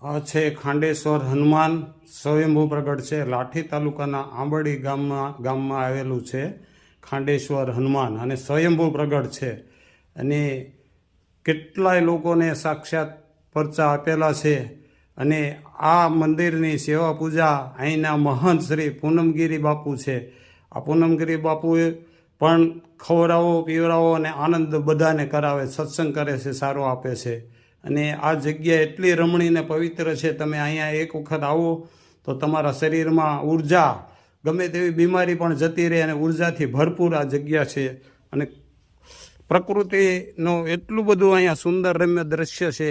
આ છે ખાંડેશ્વર હનુમાન સ્વયંભૂ પ્રગટ છે. લાઠી તાલુકાના આંબડી ગામમાં આવેલું છે ખાંડેશ્વર હનુમાન, અને સ્વયંભૂ પ્રગટ છે. અને કેટલાય લોકોને સાક્ષાત પરચા આપેલા છે. અને આ મંદિરની સેવા પૂજા અહીંના મહંત શ્રી પૂનમગીરી બાપુ છે. આ પૂનમગીરી બાપુએ પણ ખવડાવો પીવડાવો અને આનંદ બધાને કરાવે, સત્સંગ કરે છે, સારો આપે છે. અને આ જગ્યા એટલી રમણીય ને પવિત્ર છે, તમે અહીંયા એક વખત આવો તો તમારા શરીરમાં ઉર્જા, ગમે તેવી બીમારી પણ જતી રહે અને ઉર્જાથી ભરપૂર આ જગ્યા છે. અને પ્રકૃતિનું એટલું બધું અહીંયા સુંદર રમ્ય દ્રશ્ય છે.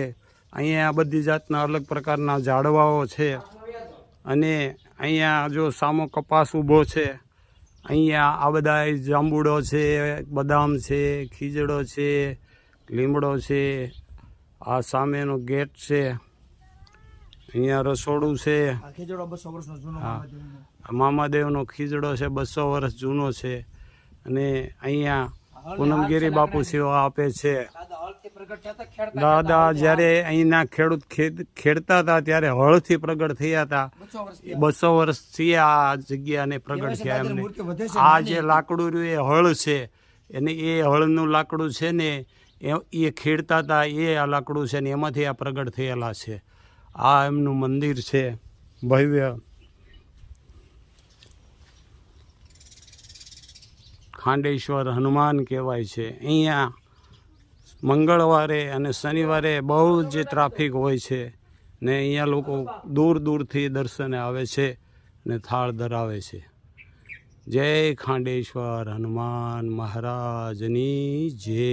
અહીંયા બધી જાતના અલગ પ્રકારના ઝાડવાઓ છે. અને અહીંયા જો સામો કપાસ ઊભો છે, અહીંયા આ બધા જાંબુડો છે, બદામ છે, ખીજડો છે, લીમડો છે. આ સામેનો ગેટ છે, અહીંયા રસોડું છે. મામાદેવનો ખીજડો છે, 200 વર્ષ જૂનો છે. અને અહીંયા પૂનમગીરી બાપુ સેવા આપે છે. દાદા જ્યારે અહીંના ખેડૂત ખેડતા હતા ત્યારે હળથી પ્રગટ થયા હતા. 200 વર્ષ થયા આ જગ્યાને પ્રગટ થયા એમને. આ જે લાકડું રહ્યું એ હળ છે, અને એ હળનું લાકડું છે ને એ ખેડતા હતા, એ આ લાકડું છે ને એમાંથી આ પ્રગટ થયેલા છે. આ એમનું મંદિર છે ભવ્ય. ખાંડેશ્વર હનુમાન કહેવાય છે. અહીંયા મંગળવારે અને શનિવારે બહુ જ ટ્રાફિક હોય છે ને અહીંયા લોકો દૂર દૂરથી દર્શને આવે છે ને થાળ ધરાવે છે. જય ખાંડેશ્વર હનુમાન મહારાજની જય.